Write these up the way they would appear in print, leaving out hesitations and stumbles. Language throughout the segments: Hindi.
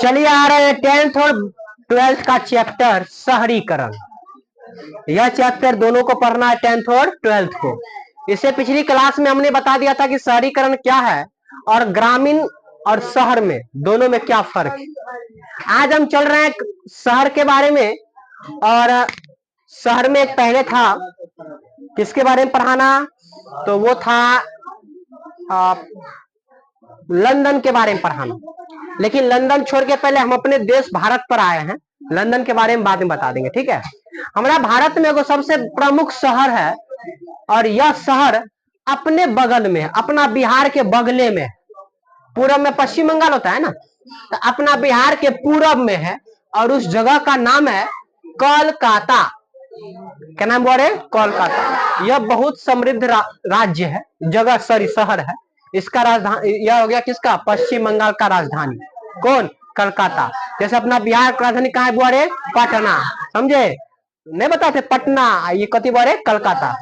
चलिए आ रहे हैं 10th और 12th का चैप्टर शहरीकरण। यह चैप्टर दोनों को पढ़ना है, 10th और 12th को। इससे पिछली क्लास में हमने बता दिया था कि शहरीकरण क्या है और ग्रामीण और शहर में दोनों में क्या फर्क है। आज हम चल रहे हैं शहर के बारे में। और शहर में एक पहले था, किसके बारे में पढ़ाना, तो वो था लंदन के बारे में पढ़ाना। लेकिन लंदन छोड़ के पहले हम अपने देश भारत पर आए हैं। लंदन के बारे में बाद में बता देंगे, ठीक है। हमारा भारत में एगो सबसे प्रमुख शहर है और यह शहर अपने बगल में, अपना बिहार के बगले में, पूरब में पश्चिम बंगाल होता है ना, तो अपना बिहार के पूरब में है और उस जगह का नाम है कोलकाता। क्या नाम बोल रहे? कोलकाता। यह बहुत समृद्ध राज्य है, जगह सॉरी शहर है। इसका राजधानी यह हो गया किसका? पश्चिम बंगाल का राजधानी कौन? कलकत्ता। जैसे अपना बिहार का राजधानी कहाँ है बोले? पटना। समझे? नहीं बताते पटना, ये कति बोले? कलकत्ता।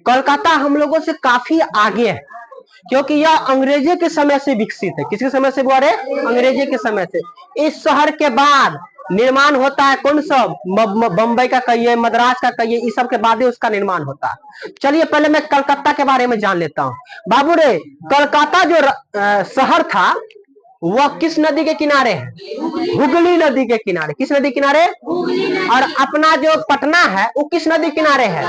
कोलकाता हम लोगों से काफी आगे है क्योंकि यह अंग्रेजी के समय से विकसित है। किसके समय से बोले? अंग्रेजी के समय से। इस शहर के बाद निर्माण होता है कौन सा? बंबई का कहिए, मद्रास का कहिए, इस सब के बाद ही उसका निर्माण होता है। चलिए पहले मैं कलकत्ता के बारे में जान लेता हूँ। बाबू रे, कलकत्ता जो शहर था वह किस नदी के किनारे है? हुगली नदी के किनारे। किस नदी किनारे? और अपना जो पटना है वो किस नदी किनारे है?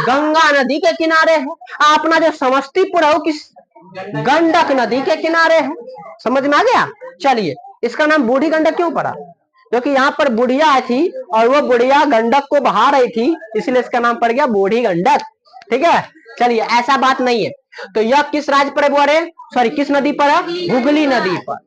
गंगा नदी के किनारे है। अपना जो समस्तीपुर है वो किस? गंडक नदी के किनारे है। समझ में आ गया? चलिए, इसका नाम बूढ़ी गंडक क्यों पड़ा? क्योंकि यहाँ पर बुढ़िया आई थी और वो बुढ़िया गंडक को बहा रही थी, इसलिए इसका नाम पड़ गया बूढ़ी गंडक। ठीक है, चलिए ऐसा बात नहीं है। तो यह किस राज्य पर है? सॉरी, किस नदी पर है? हुगली नदी पर।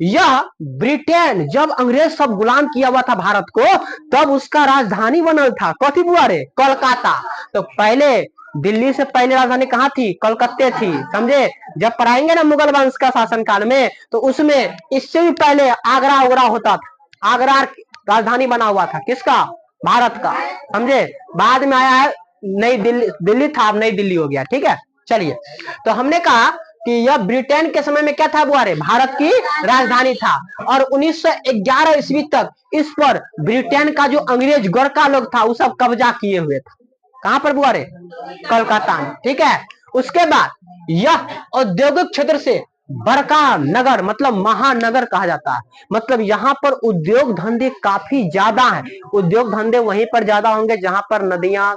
यह ब्रिटेन जब अंग्रेज सब गुलाम किया हुआ था भारत को, तब उसका राजधानी बनल था। कथी बुआरे? कोलकाता। तो पहले दिल्ली से पहले राजधानी कहाँ थी? कलकत्ते थी। समझे? जब पढ़ाएंगे ना मुगल वंश का शासनकाल में, तो उसमें इससे भी पहले आगरा उगरा होता था। आगरा राजधानी बना हुआ था किसका? भारत का। समझे? बाद में आया है नई दिल्ली। दिल्ली था, अब नई दिल्ली हो गया। ठीक है, चलिए। तो हमने कहा कि यह ब्रिटेन के समय में क्या था बुआरे? भारत की राजधानी था। और 1911 ईस्वी तक इस पर ब्रिटेन का जो अंग्रेज गोरखा लोग था वो सब कब्जा किए हुए था। कहां पर बुआरे? कोलकाता में। ठीक है, उसके बाद यह औद्योगिक क्षेत्र से बड़का नगर, मतलब महानगर कहा जाता है। मतलब यहाँ पर उद्योग धंधे काफी ज्यादा है। उद्योग धंधे वहीं पर ज्यादा होंगे जहां पर नदियां,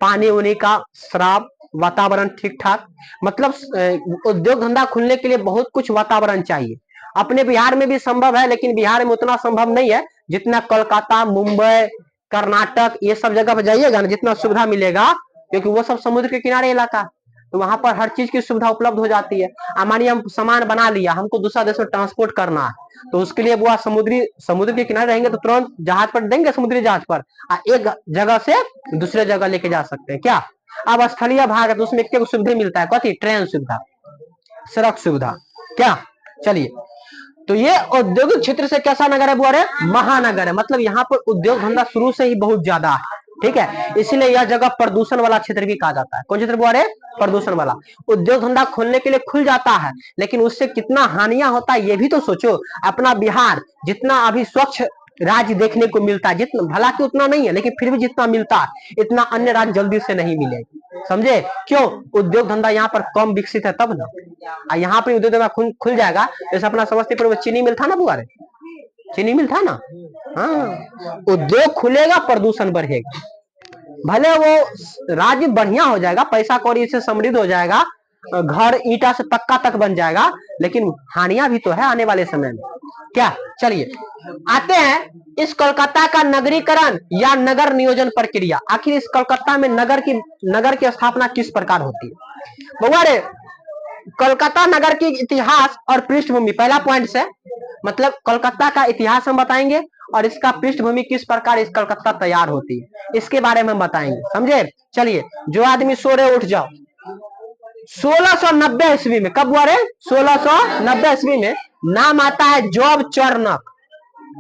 पानी उनी का स्राव, वातावरण ठीक ठाक। मतलब उद्योग धंधा खुलने के लिए बहुत कुछ वातावरण चाहिए। अपने बिहार में भी संभव है, लेकिन बिहार में उतना संभव नहीं है जितना कोलकाता, मुंबई, कर्नाटक, ये सब जगह पर जाइएगा ना, जितना सुविधा मिलेगा, क्योंकि वो सब समुद्र के किनारे इलाका, तो वहां पर हर चीज की सुविधा उपलब्ध हो जाती है। मानिए हम सामान बना लिया, हमको दूसरा देश में ट्रांसपोर्ट करना है, तो उसके लिए वो समुद्र के किनारे रहेंगे तो तुरंत जहाज पर देंगे, समुद्री जहाज पर, एक जगह से दूसरे जगह लेके जा सकते हैं। क्या? अब स्थलीय भाग है तो उसमें एक सुविधा मिलता है, कथी? ट्रेन सुविधा, सड़क सुविधा। क्या? चलिए, तो ये औद्योगिक क्षेत्र से कैसा नगर है बुआरे? महानगर है। मतलब यहाँ पर उद्योग धंधा शुरू से ही बहुत ज्यादा है। ठीक है, इसीलिए यह जगह प्रदूषण वाला क्षेत्र भी कहा जाता है। कौन क्षेत्र बुआरे? प्रदूषण वाला। उद्योग धंधा खोलने के लिए खुल जाता है, लेकिन उससे कितना हानियां होता है ये भी तो सोचो। अपना बिहार जितना अभी स्वच्छ राज्य देखने को मिलता है, जितना भला कि उतना नहीं है, लेकिन फिर भी जितना मिलता है इतना अन्य राज्य जल्दी से नहीं मिलेगी। समझे? क्यों? उद्योग धंधा यहाँ पर कम विकसित है तब ना। यहाँ पर उद्योग धंधा खुल जाएगा। जैसे अपना समस्तीपुर में चीनी मिल था ना बुआरे, चीनी मिल था ना। हाँ, उद्योग खुलेगा, प्रदूषण बढ़ेगा। भले वो राज्य बढ़िया हो जाएगा, पैसा कौड़ी से समृद्ध हो जाएगा, घर ईटा से पक्का तक बन जाएगा, लेकिन हानियां भी तो है आने वाले समय में। क्या? चलिए आते हैं इस कोलकाता का नगरीकरण या नगर नियोजन प्रक्रिया। आखिर इस कोलकाता में नगर की स्थापना किस प्रकार होती है? बउआरे, कोलकाता नगर की इतिहास और पृष्ठभूमि पहला पॉइंट से, मतलब कोलकाता का इतिहास हम बताएंगे और इसका पृष्ठभूमि किस प्रकार इस कोलकाता तैयार होती है, इसके बारे में हम बताएंगे। समझे? चलिए, जो आदमी सो रहे उठ जाओ। 1690 ईस्वी में, कब हुआ रे? 1690 ईस्वी में नाम आता है जॉब चार्नक।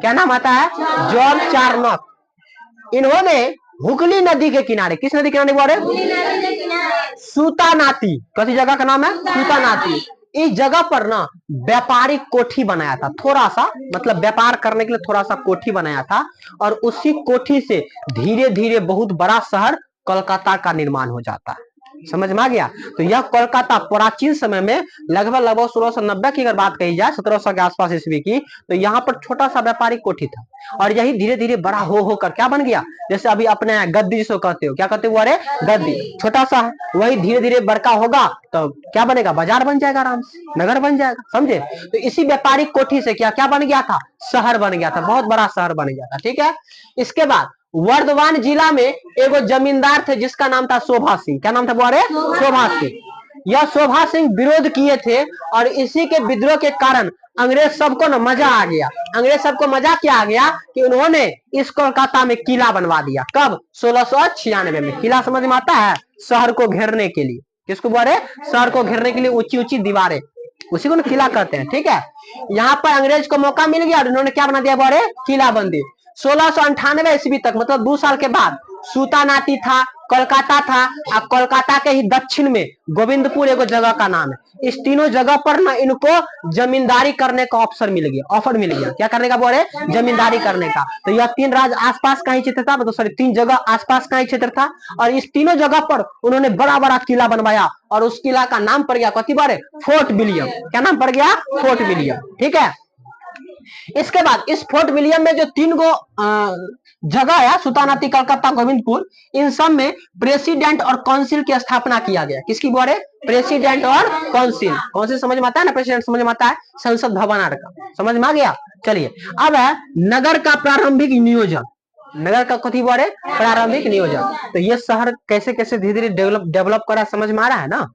क्या नाम आता है? जॉब चार्नक। इन्होंने हुगली नदी के किनारे। किस नदी के किनारे बोल रहे? सूतानाती। कौन जगह का नाम है? सूतानाती। इस जगह पर ना व्यापारिक कोठी बनाया था, थोड़ा सा, मतलब व्यापार करने के लिए थोड़ा सा कोठी बनाया था, और उसी कोठी से धीरे धीरे बहुत बड़ा शहर कोलकाता का निर्माण हो जाता है। समझ में आ गया? तो यह कोलकाता प्राचीन समय में लगभग 1690 की अगर बात कही जाए, 1700 के आसपास ईस्वी की, तो यहाँ पर छोटा सा व्यापारिक कोठी था, और यही धीरे धीरे बड़ा हो होकर क्या बन गया? जैसे अभी अपने गद्दी जिसको कहते हो, क्या कहते हो? अरे गद्दी छोटा सा है, वही धीरे धीरे बड़का होगा तो क्या बनेगा? बाजार बन जाएगा, आराम से नगर बन जाएगा। समझे? तो इसी व्यापारिक कोठी से क्या क्या बन गया था? शहर बन गया था, बहुत बड़ा शहर बन गया था। ठीक है। इसके बाद वर्धमान जिला में एगो जमींदार थे जिसका नाम था शोभा सिंह। क्या नाम था? बोले शोभा सिंह। यह शोभा सिंह विरोध किए थे, और इसी के विद्रोह के कारण अंग्रेज सबको ना मजा आ गया। अंग्रेज सबको मजा क्या आ गया कि उन्होंने इस कोलकाता में किला बनवा दिया। कब? 1696 में। किला समझ में आता है? शहर को घेरने के लिए। किसको बोले? शहर को घेरने के लिए ऊंची ऊंची दीवारें, उसी को ना किला कहते हैं। ठीक है। यहाँ पर अंग्रेज को मौका मिल गया और उन्होंने क्या बना दिया? बोले किला बंदी। 1698 ईस्वी तक, मतलब 2 साल के बाद, सूतानाटी था, कोलकाता था, और कोलकाता के ही दक्षिण में गोविंदपुर एगो जगह का नाम है। इस तीनों जगह पर ना इनको जमींदारी करने का ऑफर मिल गया। क्या करने का? बोले जमींदारी करने का। तो यह 3 राज्य आसपास का ही क्षेत्र था, मतलब सॉरी 3 जगह आसपास का ही क्षेत्र था, और इस तीनों जगह पर उन्होंने बड़ा बड़ा किला बनवाया, और उस किला का नाम पड़ गया कथी? बोले फोर्ट विलियम। क्या नाम पड़ गया? Fort William. ठीक है। इसके बाद इस फोर्ट विलियम में जो 3 गो जगह है, सुल्तानाती, कलकत्ता, गोविंदपुर, इन सब में प्रेसिडेंट और काउंसिल की स्थापना किया गया। किसकी बोले? प्रेसिडेंट और काउंसिल। काउंसिल समझ में आता है ना? प्रेसिडेंट समझ में आता है? संसद भवन आर का। समझ में आ गया? चलिए, अब है नगर का प्रारंभिक नियोजन। नगर का कथी बोले? प्रारंभिक नियोजन। तो ये शहर कैसे कैसे धीरे धीरे डेवलप करा, समझ में आ रहा है ना?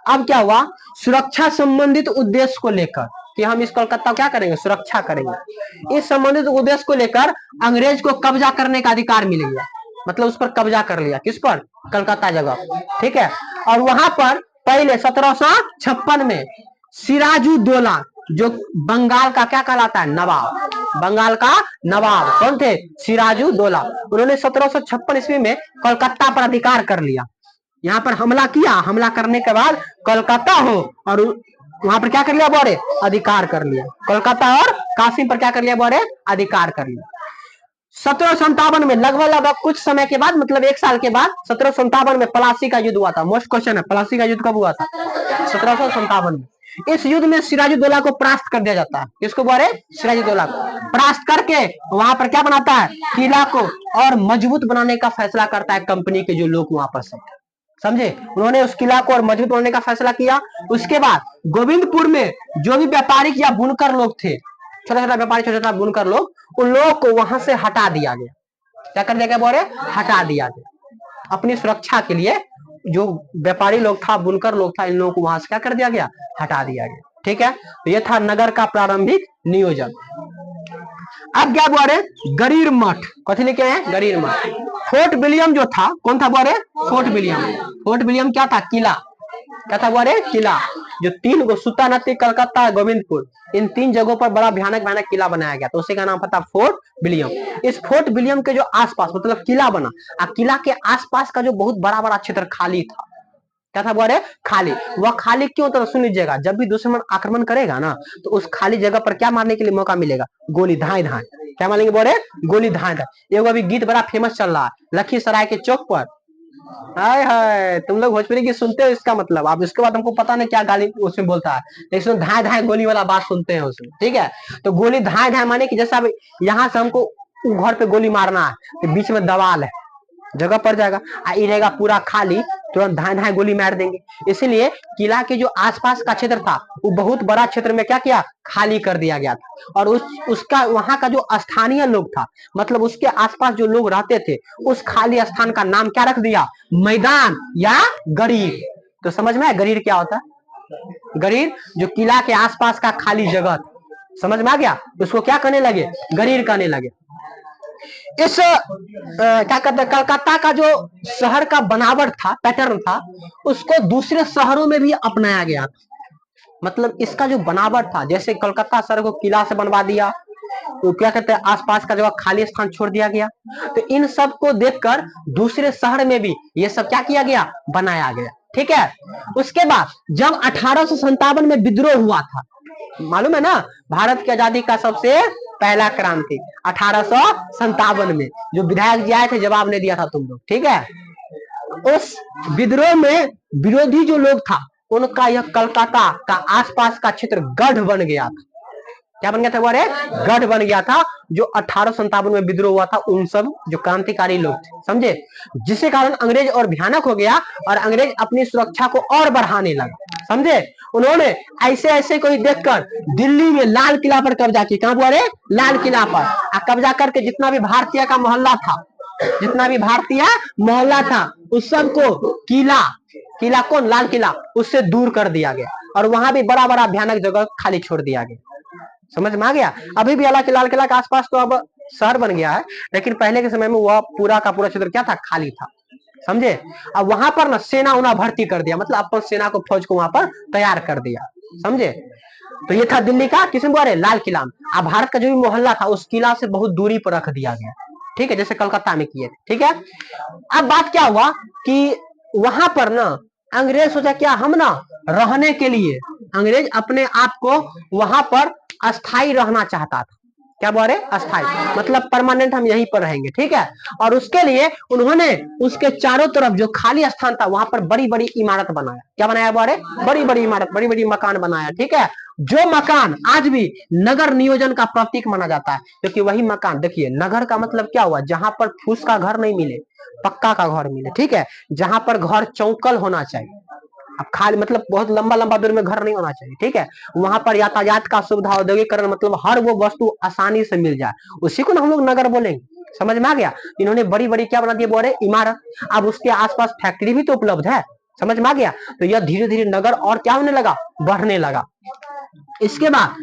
अब क्या हुआ? सुरक्षा संबंधित उद्देश्य को लेकर कि हम इस कोलकाता क्या करेंगे? सुरक्षा करेंगे। इस संबंधित उद्देश्य को लेकर अंग्रेज को कब्जा करने का अधिकार मिल गया, मतलब उस पर कब्जा कर लिया। किस पर? कलकत्ता जगह। ठीक है। और वहां पर पहले 1756 में सिराजुद्दौला, जो बंगाल का क्या कहलाता है? नवाब। बंगाल का नवाब कौन थे? सिराजुद्दौला। उन्होंने 1756 ईस्वी में कोलकाता पर अधिकार कर लिया। यहाँ पर हमला किया, हमला करने के बाद कोलकाता हो और वहां पर क्या कर लिया? बोरे अधिकार कर लिया। कोलकाता और काशी पर क्या कर लिया? बोरे अधिकार कर लिया। 1757 में लगभग कुछ समय के बाद, मतलब 1 साल के बाद, 1757 में प्लासी का युद्ध हुआ था। मोस्ट क्वेश्चन है, प्लासी का युद्ध कब हुआ था? 1757 में। इस युद्ध में सिराजुद्दौला को परास्त कर दिया जाता है। किसको बोले? सिराजुद्दौला को परास्त करके वहां पर क्या बनाता है? किला को और मजबूत बनाने का फैसला करता है कंपनी के जो लोग वहां पर सब। समझे? उन्होंने उस किला को और मजबूत बनाने का फैसला किया। उसके बाद गोविंदपुर में जो भी व्यापारिक या बुनकर लोग थे, छोटा छोटा व्यापारी, छोटा छोटा बुनकर लोग, उन लोगों को वहां से हटा दिया गया। क्या कर दिया गया? बोले हटा दिया गया। अपनी सुरक्षा के लिए जो व्यापारी लोग था, बुनकर लोग था, इन लोगों को वहां से क्या कर दिया गया? हटा दिया गया। ठीक है। तो ये था नगर का प्रारंभिक नियोजन। अब क्या बोले? गरीर मठ। कथी लिखे हैं? गरीर मठ। फोर्ट विलियम जो था, कौन था बोले? Fort William. फोर्ट विलियम क्या था? किला। क्या था बोले? किला। जो 3 गो सुल्तानाती, कलकत्ता, गोविंदपुर, इन 3 जगहों पर बड़ा भयानक भयानक किला बनाया गया, तो उसी का नाम पता फोर्ट विलियम। इस फोर्ट विलियम के जो आसपास, मतलब किला बना, किला के आसपास का जो बहुत बड़ा बड़ा क्षेत्र खाली था। क्या था बोले? खाली। वह खाली क्यों था? सुन लीजिएगा, जब भी दुश्मन आक्रमण करेगा ना, तो उस खाली जगह पर क्या मारने के लिए मौका मिलेगा? गोली, धाए धाए। क्या मारेंगे? बोले गोली, धाए धाए। एगो अभी गीत बड़ा फेमस चल रहा है, लखीसराय के चौक पर। हाय हाय, तुम लोग भोजपुरी की सुनते हो, इसका मतलब अब इसके बाद हमको पता नहीं क्या गाली उसमें बोलता है, लेकिन धाए धाए गोली वाला बात सुनते हैं उसमें। ठीक है। तो गोली धाए धाए माने कि जैसा यहाँ से हमको घर पे गोली मारना है, तो बीच में दवाल है, जगह पड़ जाएगा, ये रहेगा पूरा खाली, तुरंत धाए धाए गोली मार देंगे। इसीलिए किला के जो आसपास का क्षेत्र था, वो बहुत बड़ा क्षेत्र में क्या किया? खाली कर दिया गया था। और उसका वहां का जो स्थानीय लोग था, मतलब उसके आसपास जो लोग रहते थे, उस खाली स्थान का नाम क्या रख दिया? मैदान या गरीर। तो समझ में आया गरीर क्या होता है? गरीर जो किला के आसपास का खाली जगह, समझ में आ गया? उसको क्या करने लगे? गरीर कहने लगे। इस क्या कहते हैं, कलकत्ता का जो शहर का बनावट था, पैटर्न था, उसको दूसरे शहरों में भी अपनाया गया था। मतलब इसका जो बनावट था, जैसे कलकत्ता शहर को किला से बनवा दिया, तो क्या कहते हैं, आसपास का जगह खाली स्थान छोड़ दिया गया। तो इन सब को देखकर दूसरे शहर में भी ये सब क्या किया गया, बनाया गया। ठीक है, उसके बाद जब 1857 में विद्रोह हुआ था, मालूम है ना, भारत की आजादी का सबसे पहला क्रांति 1857 में, जो विधायक जी आए थे जवाब नहीं दिया था तुम लोग, ठीक है। उस विद्रोह में विरोधी जो लोग था, उनका यह कलकत्ता का आसपास का क्षेत्र गढ़ बन गया था। क्या बन गया था, बोले गढ़ बन गया था। जो 1857 में विद्रोह हुआ था, उन सब जो क्रांतिकारी लोग थे, समझे, जिसके कारण अंग्रेज और भयानक हो गया और अंग्रेज अपनी सुरक्षा को और बढ़ाने लगा, समझे। उन्होंने ऐसे ऐसे कोई देखकर दिल्ली में लाल किला पर कब्जा किया। कहां बोले, लाल किला पर। कब्जा करके जितना भी भारतीय का मोहल्ला था, जितना भी भारतीय मोहल्ला था, उस सबको किला, किला कौन, लाल किला, उससे दूर कर दिया गया और वहां भी बड़ा बड़ा भयानक जगह खाली छोड़ दिया गया। समझ में आ गया। अभी भी हालांकि लाल किला के आसपास तो अब शहर बन गया है, लेकिन पहले के समय में वह पूरा का पूरा क्षेत्र क्या था, खाली था, समझे। अब वहां पर ना सेना उना भर्ती कर दिया, मतलब अपन सेना को, फौज को वहां पर तैयार कर दिया, समझे। तो ये था दिल्ली का, किसने बोले, लाल किला। अब भारत का जो भी मोहल्ला था, उस किला से बहुत दूरी पर रख दिया गया, ठीक है, जैसे कलकत्ता में किए थे, ठीक है। अब बात क्या हुआ कि वहां पर ना अंग्रेज सोचा क्या, हम ना रहने के लिए, अंग्रेज अपने आप को वहां पर अस्थाई रहना चाहता था। क्या बोल रहे, अस्थाई मतलब परमानेंट, हम यहीं पर रहेंगे, ठीक है। और उसके लिए उन्होंने उसके चारों तरफ जो खाली स्थान था, वहां पर बड़ी बड़ी इमारत बनाया। क्या बनाया, बोल रहे, बड़ी बड़ी इमारत, बड़ी बड़ी मकान बनाया, ठीक है। जो मकान आज भी नगर नियोजन का प्रतीक माना जाता है, क्योंकि वही मकान, देखिए नगर का मतलब क्या हुआ, जहां पर फूस का घर नहीं मिले, पक्का का घर मिले, ठीक है। जहां पर घर चौकल होना चाहिए, अब खाली मतलब बहुत लंबा लंबा दूर में घर नहीं होना चाहिए, ठीक है। वहां पर यातायात का सुविधा, औद्योगिकरण, मतलब हर वो वस्तु आसानी से मिल जाए, उसी को ना हम लोग नगर बोलेंगे। समझ में आ गया। इन्होंने बड़ी बड़ी क्या बना दिया, बोले इमारत। अब उसके आसपास फैक्ट्री भी तो उपलब्ध है, समझ में आ गया। तो यह धीरे धीरे नगर और क्या होने लगा, बढ़ने लगा। इसके बाद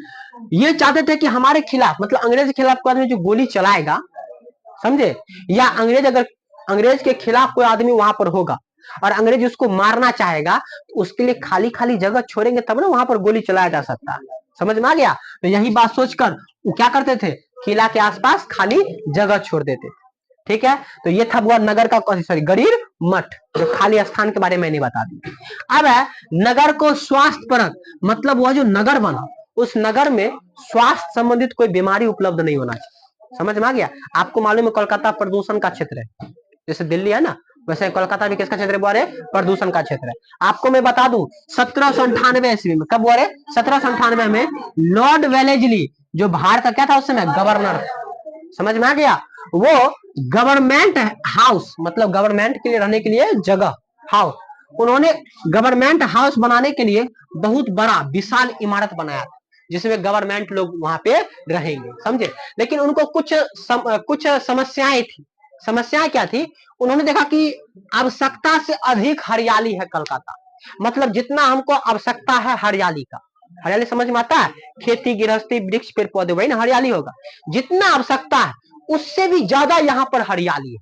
ये चाहते थे कि हमारे खिलाफ, मतलब अंग्रेज के खिलाफ कोई आदमी जो गोली चलाएगा, समझे, या अंग्रेज अगर अंग्रेज के खिलाफ कोई आदमी वहां पर होगा और अंग्रेज उसको मारना चाहेगा, तो उसके लिए खाली खाली जगह छोड़ेंगे तब ना वहां पर गोली चलाया जा सकता है। समझ में आ गया। तो यही बात सोचकर वो क्या करते थे, किला के आसपास खाली जगह छोड़ देते थे, ठीक है। तो ये था वो नगर का, सॉरी, गरीर मठ, जो खाली स्थान के बारे में नहीं बता दी। अब है नगर को स्वास्थ्य परक, मतलब वह जो नगर बना, उस नगर में स्वास्थ्य संबंधित कोई बीमारी उपलब्ध नहीं होना चाहिए। समझ में आ गया। आपको मालूम है कोलकाता प्रदूषण का क्षेत्र है, जैसे दिल्ली है ना, वैसे कोलकाता भी किसका क्षेत्र है, प्रदूषण का क्षेत्र है। आपको मैं बता दूं 1798 ईस्वी में, कब बोले, 1798 में लॉर्ड वेलेजली, जो भारत का क्या था उस समय, गवर्नर। समझ में आ गया। वो गवर्नमेंट हाउस, मतलब गवर्नमेंट के लिए रहने के लिए जगह, हाउस, उन्होंने गवर्नमेंट हाउस बनाने के लिए बहुत बड़ा विशाल इमारत बनाया था, जिसमें गवर्नमेंट लोग वहां पे रहेंगे, समझे। लेकिन उनको कुछ समस्याएं थी। समस्याएं क्या थी, उन्होंने देखा कि आवश्यकता से अधिक हरियाली है कलकत्ता, मतलब जितना हमको आवश्यकता है हरियाली का, हरियाली समझ में आता है, खेती गृहस्थी वृक्ष पेड़ पौधे, वही ना हरियाली होगा। जितना आवश्यकता है उससे भी ज्यादा यहाँ पर हरियाली है।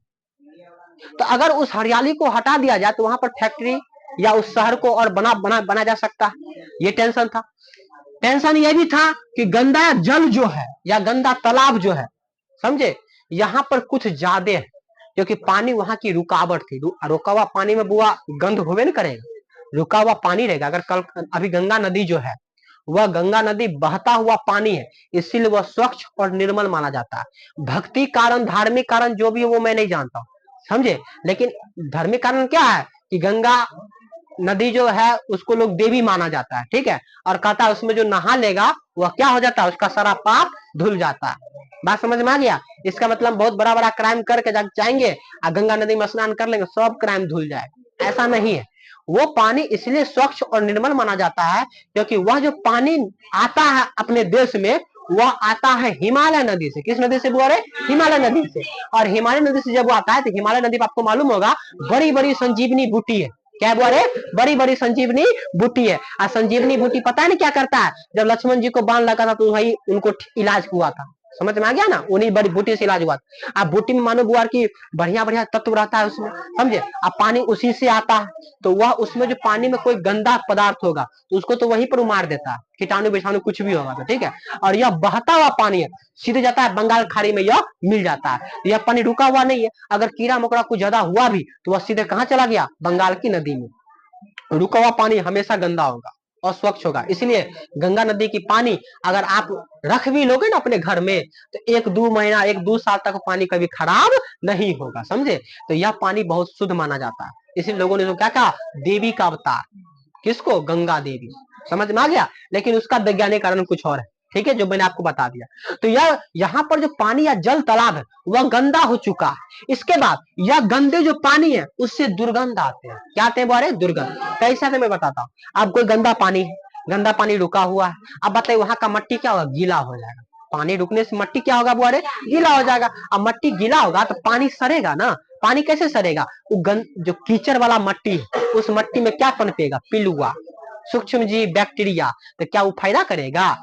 तो अगर उस हरियाली को हटा दिया जाए तो वहां पर फैक्ट्री या उस शहर को और बना जा सकता है। ये टेंशन था। टेंशन ये भी था कि गंदा जल जो है या गंदा तालाब जो है, समझे, यहाँ पर कुछ ज्यादा है, क्योंकि पानी वहां की रुकावट थी। रुका हुआ पानी में बुआ गंध होवे न करेगा, रुका हुआ पानी रहेगा। अगर कल अभी गंगा नदी जो है, वह गंगा नदी बहता हुआ पानी है, इसीलिए वह स्वच्छ और निर्मल माना जाता है। भक्ति कारण, धार्मिक कारण जो भी है वो मैं नहीं जानता, समझे। लेकिन धार्मिक कारण क्या है कि गंगा नदी जो है उसको लोग देवी माना जाता है, ठीक है। और कहता है उसमें जो नहा लेगा वह क्या हो जाता है, उसका सारा पाप धुल जाता है। बात समझ में आ गया। इसका मतलब बहुत बड़ा बड़ा क्राइम करके जब जाएंगे और गंगा नदी में स्नान कर लेंगे, सब क्राइम धुल जाए, ऐसा नहीं है। वो पानी इसलिए स्वच्छ और निर्मल माना जाता है क्योंकि वह जो पानी आता है अपने देश में, वह आता है हिमालय नदी से। किस नदी से बोल रहे, हिमालय नदी से। और हिमालय नदी से जब वो आता है तो हिमालय नदी पर आपको मालूम होगा बड़ी बड़ी संजीवनी बूटी है। क्या बोल रहे, बड़ी बड़ी संजीवनी बूटी है। और संजीवनी बूटी पता है ना क्या करता है, जब लक्ष्मण जी को बाण लगा था तो वही उनको इलाज हुआ था, समझ में आ गया ना, उन्हीं बड़ी बूटी से इलाज हुआ। अब बूटी में मानो बुआर की बढ़िया बढ़िया तत्व रहता है उसमें, समझे। अब पानी उसी से आता है, तो वह उसमें जो पानी में कोई गंदा पदार्थ होगा तो उसको तो वहीं पर उमार देता है, कीटाणु विषाणु कुछ भी होगा तो, ठीक है। और यह बहता हुआ पानी है, सीधे जाता है बंगाल खाड़ी में, यह मिल जाता है। यह पानी रुका हुआ नहीं है, अगर कीड़ा मकोड़ा कुछ ज्यादा हुआ भी तो वह सीधे कहाँ चला गया, बंगाल की नदी में। रुका हुआ पानी हमेशा गंदा होगा, अस्वच्छ होगा। इसलिए गंगा नदी की पानी अगर आप रख भी लोगे ना अपने घर में, तो 1-2 महीना 1-2 साल तक पानी कभी खराब नहीं होगा, समझे। तो यह पानी बहुत शुद्ध माना जाता है, इसलिए लोगों ने तो क्या कहा, देवी का अवतार, किसको, गंगा देवी। समझ में आ गया। लेकिन उसका वैज्ञानिक कारण कुछ और है, ठीक है, जो मैंने आपको बता दिया। तो यह यहाँ पर जो पानी या जल तालाब है वह गंदा हो चुका है। इसके बाद यह गंदे जो पानी है उससे दुर्गंध आते हैं। क्या आते हैं बोले, दुर्गंध। कैसा है मैं बताता हूँ। अब कोई गंदा पानी है, गंदा पानी रुका हुआ है, अब बताइए वहां का मट्टी क्या होगा, गीला हो जाएगा। पानी रुकने से मट्टी क्या होगा बुआरे, गीला हो जाएगा। अब मट्टी गीला होगा तो पानी सड़ेगा ना। पानी कैसे सड़ेगा, वो जो कीचड़ वाला मट्टी है उस मट्टी में क्या पनपेगा, पिलुआ, सूक्ष्म जीव, बैक्टीरिया। तो क्या वो फायदा करेगा,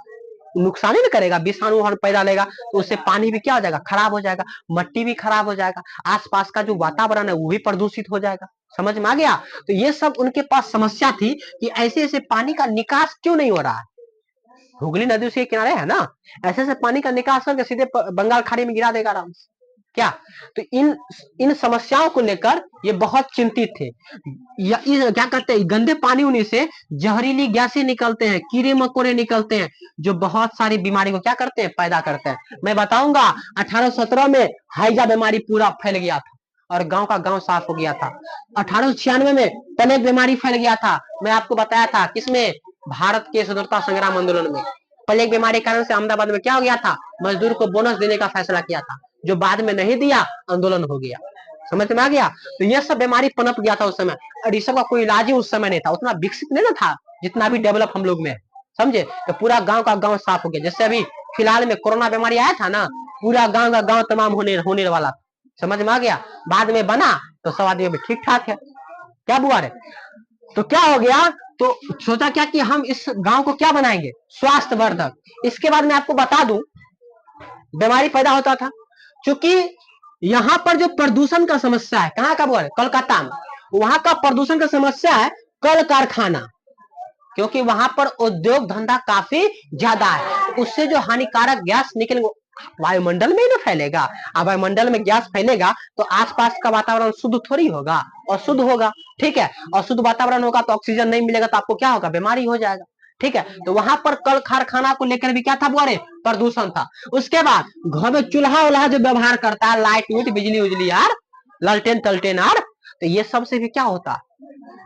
नुकसान ही नहीं करेगा, विषाणु पैदा लेगा, तो उससे पानी भी क्या हो जाएगा, खराब हो जाएगा, मट्टी भी खराब हो जाएगा, आसपास का जो वातावरण है वो भी प्रदूषित हो जाएगा। समझ में आ गया। तो ये सब उनके पास समस्या थी कि ऐसे ऐसे पानी का निकास क्यों नहीं हो रहा है। हुगली नदी उसके किनारे है ना, ऐसे ऐसे पानी का निकास करके सीधे बंगाल खाड़ी में गिरा देगा आराम से। क्या, तो इन इन समस्याओं को लेकर ये बहुत चिंतित थे। क्या करते हैं, गंदे पानी होने से जहरीली गैसें निकलते हैं, कीड़े मकोड़े निकलते हैं, जो बहुत सारी बीमारी को क्या करते हैं, पैदा करते हैं। मैं बताऊंगा 1817 में हैजा बीमारी पूरा फैल गया था और गांव का गांव साफ हो गया था। 1896 में प्लेग बीमारी फैल गया था, मैं आपको बताया था, किसमें, भारत के स्वतंत्रता संग्राम आंदोलन में। प्लेग बीमारी के कारण से अहमदाबाद में क्या हो गया था, मजदूर को बोनस देने का फैसला किया था, जो बाद में नहीं दिया, आंदोलन हो गया। समझ में आ गया। तो यह सब बीमारी पनप गया था उस समय, और इस सब का कोई इलाज ही उस समय नहीं था, उतना विकसित नहीं ना था जितना भी डेवलप हम लोग में, समझे। तो पूरा गांव का गांव साफ हो गया। जैसे अभी फिलहाल में कोरोना बीमारी आया था ना, पूरा गांव का गांव तमाम होने वाला था। समझ में आ गया। बाद में बना तो सब आदमी भी ठीक ठाक है। क्या बुआ रे, तो क्या हो गया, तो सोचा क्या कि हम इस गांव को क्या बनाएंगे, स्वास्थ्य वर्धक। इसके बाद मैं आपको बता दूं, बीमारी पैदा होता था क्योंकि यहाँ पर जो प्रदूषण का समस्या है, कहाँ का बोल, कोलकाता में, वहां का प्रदूषण का समस्या है, कल कारखाना, क्योंकि वहां पर उद्योग धंधा काफी ज्यादा है, उससे जो हानिकारक गैस निकलेंगे वायुमंडल में ही ना फैलेगा। अब वायुमंडल में गैस फैलेगा तो आसपास का वातावरण शुद्ध थोड़ी होगा, अशुद्ध होगा, ठीक है। अशुद्ध वातावरण होगा तो ऑक्सीजन नहीं मिलेगा तो आपको क्या होगा, बीमारी हो जाएगा, ठीक है। तो वहां पर कल कारखाना को लेकर भी क्या था बुआरे, प्रदूषण था। उसके बाद घर में चूल्हा उल्हा जो व्यवहार करता है, लाइट उइट बिजली उजली यार, लालटेन तलटेन यार, तो ये सब से भी क्या होता है,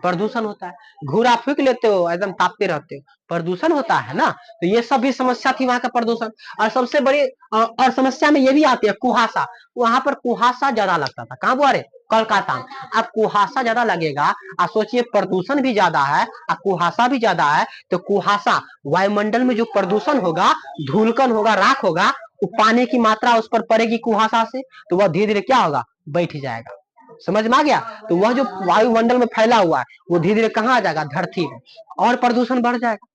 प्रदूषण होता है। घूरा फूक लेते हो एकदम तापते रहते हो, प्रदूषण होता है ना। तो ये सब भी समस्या थी वहां का, प्रदूषण। और सबसे बड़ी और समस्या में ये भी आती है कुहासा, वहां पर कुहासा ज्यादा लगता था। कहाँ बुआ रे, कोलकाता में। अब कुहासा ज्यादा लगेगा, आप सोचिए प्रदूषण भी ज्यादा है और कुहासा भी ज्यादा है, तो कुहासा, वायुमंडल में जो प्रदूषण होगा, धूलकण होगा, राख होगा, वो पानी की मात्रा उस पर पड़ेगी कुहासा से, तो वह धीरे धीरे क्या होगा, बैठ जाएगा। समझ में आ गया। तो वह जो वायुमंडल में फैला हुआ है वो धीरे धीरे कहाँ आ जाएगा, धरती में, और प्रदूषण बढ़ जाएगा।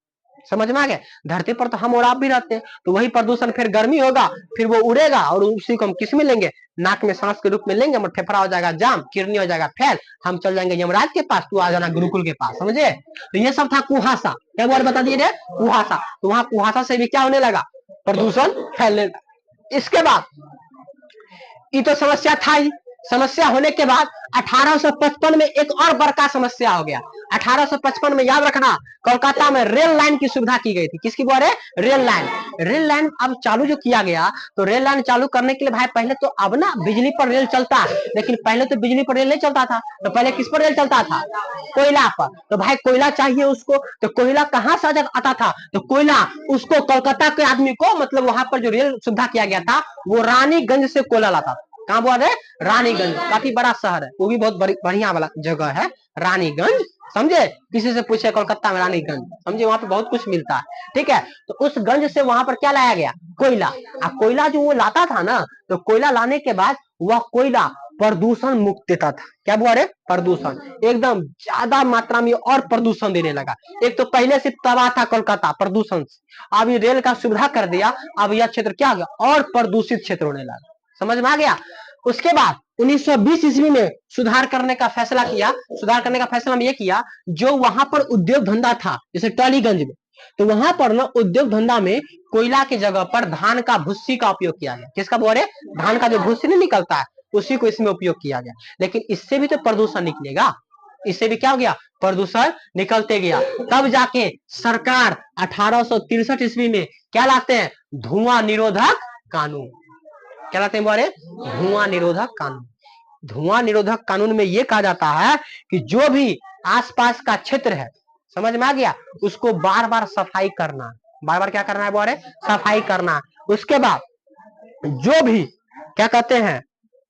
समझ में आ गया। धरती पर तो हम और आप भी रहते हैं, तो वही प्रदूषण फिर गर्मी होगा, फिर वो उड़ेगा और उसी को हम किस में लेंगे, नाक में सांस के रूप में लेंगे, फेफड़ा हो जाएगा जाम, किडनी हो जाएगा फैल, हम चल जाएंगे यमराज के पास, तू आ जाना गुरुकुल के पास, समझे। तो ये सब था कुहासा। क्या बार बता दिए कुहासा, तो वहां कुहासा से भी क्या होने लगा, प्रदूषण फैलने लगा। इसके बाद ये तो समस्या था ही। समस्या होने के बाद 1855 में एक और बड़का समस्या हो गया। 1855 में याद रखना, कोलकाता में रेल लाइन की सुविधा की गई थी। किसकी बोल रहे, रेल लाइन। रेल लाइन अब चालू जो किया गया, तो रेल लाइन चालू करने के लिए भाई पहले तो अब ना बिजली पर रेल चलता है, लेकिन पहले तो बिजली पर रेल नहीं चलता था, तो पहले किस पर रेल चलता था, कोयला पर। तो भाई कोयला चाहिए उसको, तो कोयला कहां से आता था, तो कोयला उसको कोलकाता के आदमी को, मतलब वहां पर जो रेल सुविधा किया गया था वो रानीगंज से कोयला लाता था। कहाँ बोल रहे, रानीगंज, काफी बड़ा शहर है, वो भी बहुत बढ़िया वाला जगह है रानीगंज, समझे। किसी से पूछे कोलकाता में रानीगंज, समझे, वहां पे बहुत कुछ मिलता है, ठीक है। तो उस गंज से वहां पर क्या लाया गया, कोयला। कोयला जो वो लाता था ना, तो कोयला लाने के बाद वह कोयला प्रदूषण मुक्त देता था। क्या हुआ रे? प्रदूषण एकदम ज्यादा मात्रा में और प्रदूषण देने लगा। एक तो पहले से तबाह था कोलकाता प्रदूषण से, अब ये रेल का सुविधा कर दिया, अब यह क्षेत्र क्या हो गया और प्रदूषित क्षेत्र होने लगा। समझ में आ गया? उसके बाद 1920 ईस्वी में सुधार करने का फैसला किया। सुधार करने का फैसला में यह किया, जो वहां पर उद्योग धंधा था जैसे टॉलीगंज में, तो वहां पर ना उद्योग धंधा में कोयला की जगह पर धान का भूसी का उपयोग किया गया। किसका बोले? धान का जो भूसी नहीं निकलता है उसी को इसमें उपयोग किया गया। लेकिन इससे भी तो प्रदूषण निकलेगा, इससे भी क्या हो गया? प्रदूषण निकलते गया। तब जाके सरकार 1863 ईस्वी में क्या लाते हैं? धुआं निरोधक कानून। क्या लाते हैं बोले? धुआं निरोधक कानून। धुआं निरोधक कानून में यह कहा जाता है कि जो भी आसपास का क्षेत्र है, समझ में आ गया, उसको बार बार सफाई करना। बार बार क्या करना है बोले? सफाई करना। उसके बाद जो भी क्या कहते हैं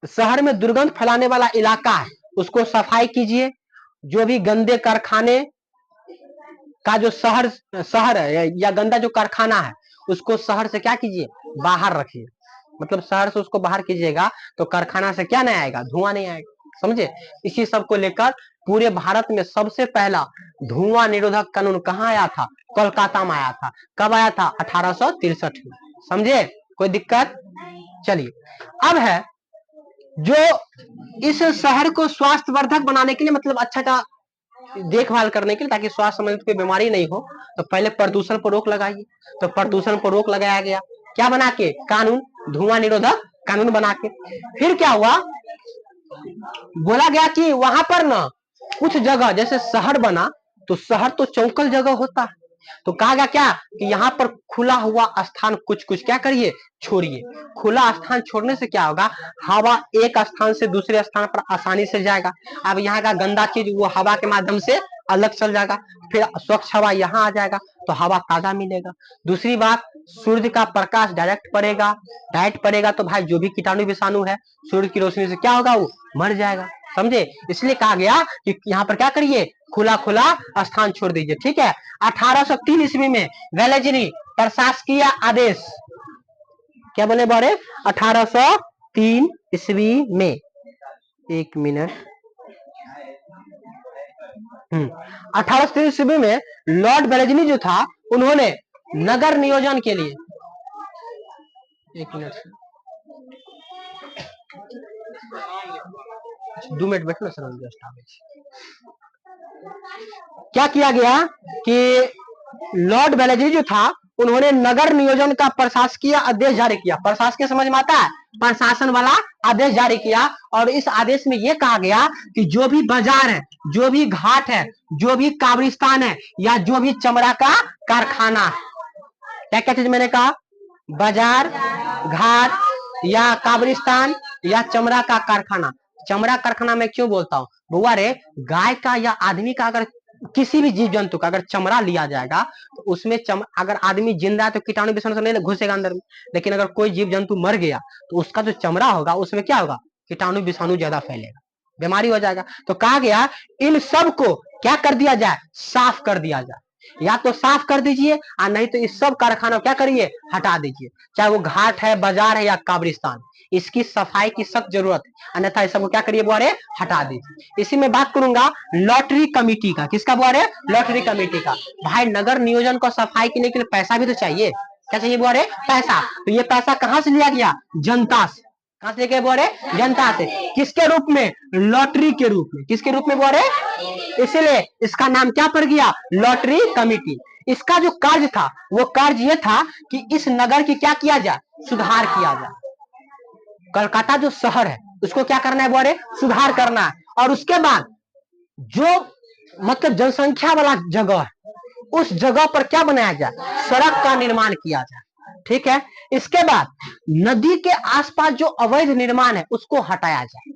शहर में दुर्गंध फैलाने वाला इलाका है उसको सफाई कीजिए। जो भी गंदे कारखाने का जो शहर है या गंदा जो कारखाना है उसको शहर से क्या कीजिए? बाहर रखिए। मतलब शहर से उसको बाहर कीजिएगा तो कारखाना से क्या नहीं आएगा? धुआं नहीं आएगा। समझे? इसी सब को लेकर पूरे भारत में सबसे पहला धुआं निरोधक कानून कहाँ आया था? कोलकाता में आया था। कब आया था? 1863 में। समझे? कोई दिक्कत? चलिए, अब है जो इस शहर को स्वास्थ्यवर्धक बनाने के लिए, मतलब अच्छा देखभाल करने के लिए, ताकि स्वास्थ्य संबंधित कोई बीमारी नहीं हो, तो पहले प्रदूषण पर रोक लगाइए। तो प्रदूषण पर रोक लगाया गया। क्या बना के? कानून, धुआं निरोधक कानून बना के। फिर क्या हुआ? बोला गया कि वहां पर ना कुछ जगह जैसे शहर बना तो शहर तो चौकल जगह होता है, तो कहा गया क्या कि यहाँ पर खुला हुआ स्थान कुछ कुछ क्या करिए? छोड़िए। खुला स्थान छोड़ने से क्या होगा? हवा एक स्थान से दूसरे स्थान पर आसानी से जाएगा। अब यहाँ का गंदा चीज वो हवा के माध्यम से अलग चल जाएगा, फिर स्वच्छ हवा यहाँ आ जाएगा तो हवा ताजा मिलेगा। दूसरी बात, सूर्य का प्रकाश डायरेक्ट पड़ेगा तो भाई जो भी कीटाणु विषाणु है सूर्य की रोशनी से क्या होगा? वो मर जाएगा। समझे? इसलिए कहा गया कि यहाँ पर क्या करिए? खुला खुला स्थान छोड़ दीजिए। ठीक है। 1803 ईस्वी में वेलेजरी प्रशासकीय आदेश, क्या बोले बारे? 1803 ईस्वी में, एक मिनट, 1803 ईस्वी में लॉर्ड वेलेजरी जो था उन्होंने नगर नियोजन के लिए, एक मिनट 2 मिनट बैठो सर, जस्ट आवे। क्या किया गया कि लॉर्ड वेलेजरी जो था उन्होंने नगर नियोजन का प्रशासकीय आदेश जारी किया। प्रशासकीय समझ में आता है? प्रशासन वाला आदेश जारी किया। और इस आदेश में यह कहा गया कि जो भी बाजार है, जो भी घाट है, जो भी कब्रिस्तान है, या जो भी चमड़ा का कारखाना है, क्या क्या चीज मैंने कहा? बाजार, घाट या कब्रिस्तान या चमड़ा का कारखाना। चमड़ा कारखाना में क्यों बोलता हूँ बुआ रे? गाय का या आदमी का अगर किसी भी जीव जंतु का अगर चमड़ा लिया जाएगा तो उसमें अगर आदमी जिंदा है तो कीटाणु विषाणु नहीं घुसेगा अंदर में, लेकिन अगर कोई जीव जंतु मर गया तो उसका जो चमड़ा होगा उसमें क्या होगा? कीटाणु विषाणु ज्यादा फैलेगा, बीमारी हो जाएगा। तो कहा गया इन सब को क्या कर दिया जाए? साफ कर दिया जाए। या तो साफ कर दीजिए और नहीं तो इस सब कारखाना क्या करिए? हटा दीजिए। चाहे वो घाट है, बाजार है या कब्रिस्तान, इसकी सफाई की सख्त जरूरत है, अन्यथा इस सबको क्या करिए बुआरे? हटा दीजिए। इसी में बात करूंगा लॉटरी कमेटी का। किसका बुआरे? लॉटरी कमेटी का। भाई नगर नियोजन को सफाई करने के लिए पैसा भी तो चाहिए। क्या चाहिए बुआरे? पैसा। तो ये पैसा कहां से लिया गया? जनता से। कहां से बोरे? जनता से। किसके रूप में? लॉटरी के रूप में। किसके रूप में बोरे? इसलिए इसका नाम क्या पड़ गया? Lottery committee. इसका जो कार्य था वो कार्य ये था कि इस नगर की क्या किया जाए? सुधार किया जाए। कलकत्ता जो शहर है उसको क्या करना है बोरे? सुधार करना है। और उसके बाद जो मतलब जनसंख्या वाला जगह है उस जगह पर क्या बनाया जाए? सड़क का निर्माण किया जाए। ठीक है। इसके बाद नदी के आसपास जो अवैध निर्माण है उसको हटाया जाए।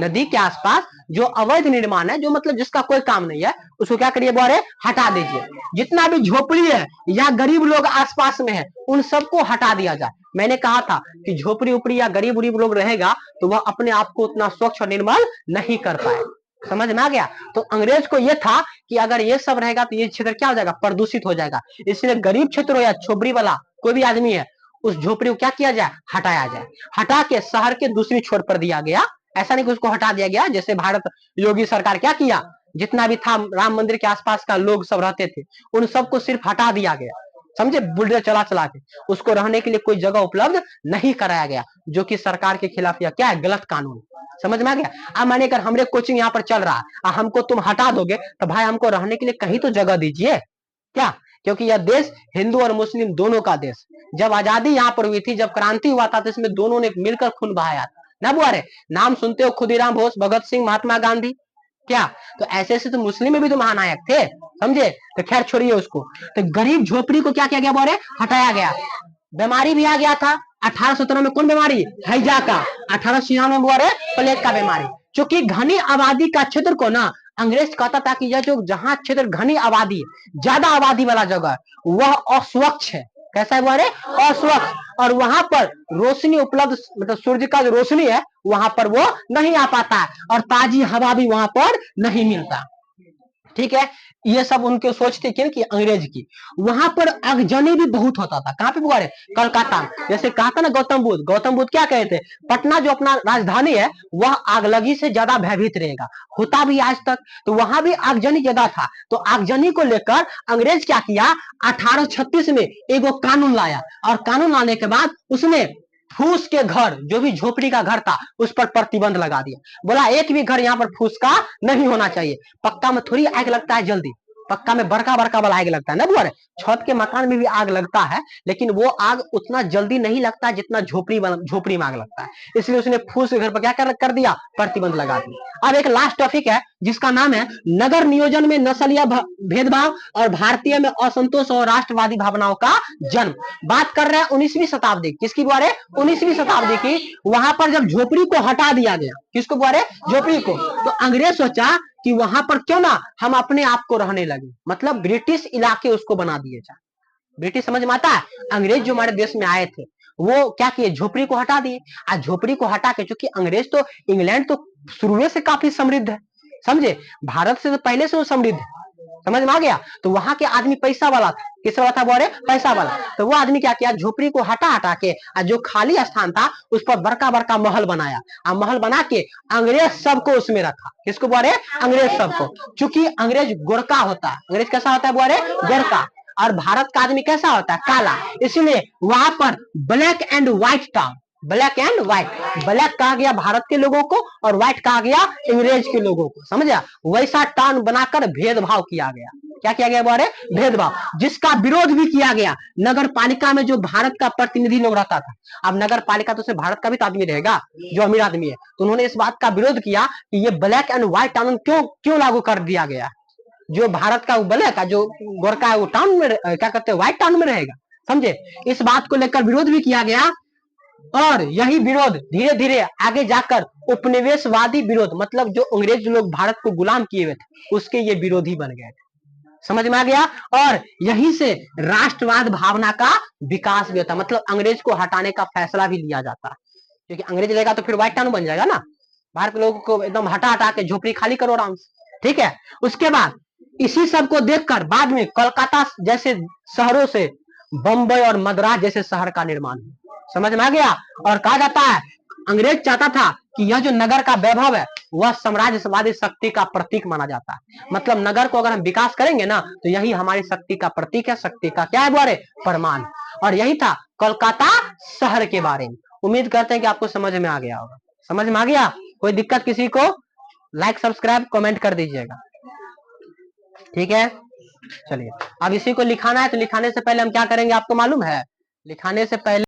नदी के आसपास जो अवैध निर्माण है, जो मतलब जिसका कोई काम नहीं है, उसको क्या करिए बोरे? हटा दीजिए। जितना भी झोपड़ी है या गरीब लोग आसपास में है उन सबको हटा दिया जाए। मैंने कहा था कि झोपड़ी उपड़ी या गरीब लोग रहेगा तो वह अपने आप को उतना स्वच्छ और निर्मल नहीं कर पाए। समझ में आ गया? तो अंग्रेज को यह था कि अगर ये सब रहेगा तो ये क्षेत्र क्या हो जाएगा? प्रदूषित हो जाएगा। इसलिए गरीब क्षेत्र हो या झोपड़ी वाला कोई भी आदमी है, उस झोपड़ी को क्या किया जाए? हटाया जाए। हटा के शहर के दूसरी छोर पर दिया गया ऐसा नहीं कि उसको हटा दिया गया। जैसे भारत योगी सरकार क्या किया, जितना भी था राम मंदिर के आसपास का लोग सब रहते थे, उन सबको सिर्फ हटा दिया गया, समझे, बुलडोजर चला चला के। उसको रहने के लिए कोई जगह उपलब्ध नहीं कराया गया, जो कि सरकार के खिलाफ यह क्या है, गलत कानून। समझ में आ गया। अब माने अगर हमरे कोचिंग यहाँ पर चल रहा है, हमको तुम हटा दोगे, तो भाई हमको रहने के लिए कहीं तो जगह दीजिए क्या, क्योंकि यह देश हिंदू और मुस्लिम दोनों का देश। जब आजादी यहाँ पर हुई थी, जब क्रांति हुआ था, तो इसमें दोनों ने मिलकर खून बहाया था ना बुआ रे। नाम सुनते हो, खुदीराम बोस, भगत सिंह, महात्मा गांधी, क्या, तो ऐसे ऐसे तो मुस्लिम में भी तो महानायक थे, समझे। तो खैर छोड़िए उसको। तो गरीब झोपड़ी को क्या किया गया बोरे, हटाया गया। बीमारी भी आ गया था 1817 में, कौन बीमारी, हैजा का। 1896 में बोरे प्लेग का बीमारी। चूंकि घनी आबादी का क्षेत्र को ना अंग्रेज कहता था कि यह जो जहां क्षेत्र घनी आबादी, ज्यादा आबादी वाला जगह, वह अस्वच्छ है। कैसा है बोरे, अस्वच्छ। और वहां पर रोशनी उपलब्ध, मतलब सूर्य का जो रोशनी है वहां पर वो नहीं आ पाता है, और ताजी हवा भी वहां पर नहीं मिलता। ठीक है, ये सब उनके सोच थी कि अंग्रेज की। वहां पर आगजनी भी बहुत होता था। कहां पे बुआ रे, कलकत्ता। जैसे कहा था ना गौतम बुद्ध क्या कहे थे, पटना जो अपना राजधानी है वह आगलगी से ज्यादा भयभीत रहेगा, होता भी आज तक। तो वहां भी आगजनी ज्यादा था। तो आगजनी को लेकर अंग्रेज क्या किया, 1836 में एगो कानून लाया, और कानून लाने के बाद उसने फूस के घर, जो भी झोपड़ी का घर था, उस पर प्रतिबंध लगा दिया। बोला एक भी घर यहाँ पर फूस का नहीं होना चाहिए। पक्का में थोड़ी आग लगता है जल्दी, पक्का में बड़का बड़का वाला आग लगता है ना बुआ रे। छत के मकान में भी आग लगता है, लेकिन वो आग उतना जल्दी नहीं लगता जितना झोपड़ी में आग लगता है। इसलिए उसने फूस के घर पर क्या कर दिया, प्रतिबंध लगा दिया। अब एक लास्ट टॉपिक है जिसका नाम है नगर नियोजन में नस्लीय भेदभाव और भारतीय में असंतोष और राष्ट्रवादी भावनाओं का जन्म। बात कर रहे हैं 19वीं शताब्दी, किसकी बुआ रे, 19वीं शताब्दी की। वहां पर जब झोपड़ी को हटा दिया गया, किसको बुआ रे, झोपड़ी को, तो अंग्रेज सोचा कि वहां पर क्यों ना हम अपने आप को रहने लगे, मतलब ब्रिटिश इलाके उसको बना दिए जाए। ब्रिटिश समझ में आता है। अंग्रेज जो हमारे देश में आए थे वो क्या किए, झोपड़ी को हटा दिए। आज झोपड़ी को हटा के, चूंकि अंग्रेज तो, इंग्लैंड तो शुरू से काफी समृद्ध है, समझे, भारत से तो पहले से वो समृद्ध है, समझ में आ गया। तो वहां के आदमी पैसा वाला था, किस वाला था बोरे, पैसा वाला। तो वो आदमी क्या किया, झोपड़ी को हटा हटा के जो खाली स्थान था उस पर बड़का बड़का महल बनाया, और महल बना के अंग्रेज सबको उसमें रखा। किसको बोरे, अंग्रेज सबको। चूंकि अंग्रेज गोरका होता है, अंग्रेज कैसा होता है बोरे, गोरका, और भारत का आदमी कैसा होता है, काला। इसीलिए वहां पर black and white town, black and white, black कहा गया भारत के लोगों को और व्हाइट कहा गया अंग्रेज के लोगों को, समझा। वैसा टाउन बनाकर भेदभाव किया गया। क्या किया गया बारे, भेदभाव, जिसका विरोध भी किया गया। नगर पालिका में जो भारत का प्रतिनिधि लोग रहता था, अब नगर पालिका तो उसमें भारत का भी तो आदमी रहेगा जो अमीर आदमी है, तो उन्होंने इस बात का विरोध किया कि ये ब्लैक एंड व्हाइट टाउन क्यों लागू कर दिया गया। जो भारत का ब्लैक का जो गोरखा है वो टाउन में क्या करते हैं, व्हाइट टाउन में रहेगा, समझे। इस बात को लेकर विरोध भी किया गया, और यही विरोध धीरे धीरे आगे जाकर उपनिवेशवादी विरोध, मतलब जो अंग्रेज लोग भारत को गुलाम किए हुए थे उसके ये विरोधी बन गए थे, समझ में आ गया। और यहीं से राष्ट्रवाद भावना का विकास भी होता, मतलब अंग्रेज को हटाने का फैसला भी लिया जाता है, क्योंकि अंग्रेज लेगा तो फिर व्हाइट टाउन बन जाएगा ना। भारत के लोगों को एकदम हटा हटा के झोपड़ी खाली करो आराम से, ठीक है। उसके बाद इसी सब को देखकर बाद में कोलकाता जैसे शहरों से बंबई और मद्रास जैसे शहर का निर्माण, समझ में आ गया। और कहा जाता है अंग्रेज चाहता था कि यह जो नगर का वैभव है वह साम्राज्यवादी शक्ति का प्रतीक माना जाता है, मतलब नगर को अगर हम विकास करेंगे ना तो यही हमारी शक्ति का प्रतीक है, शक्ति का क्या है बारे, प्रमाण। और यही था कोलकाता शहर के बारे में। उम्मीद करते हैं कि आपको समझ में आ गया होगा। समझ में आ गया, कोई दिक्कत किसी को, लाइक सब्सक्राइब कमेंट कर दीजिएगा, ठीक है। चलिए अब इसी को लिखाना है, तो लिखाने से पहले हम क्या करेंगे आपको मालूम है, लिखाने से पहले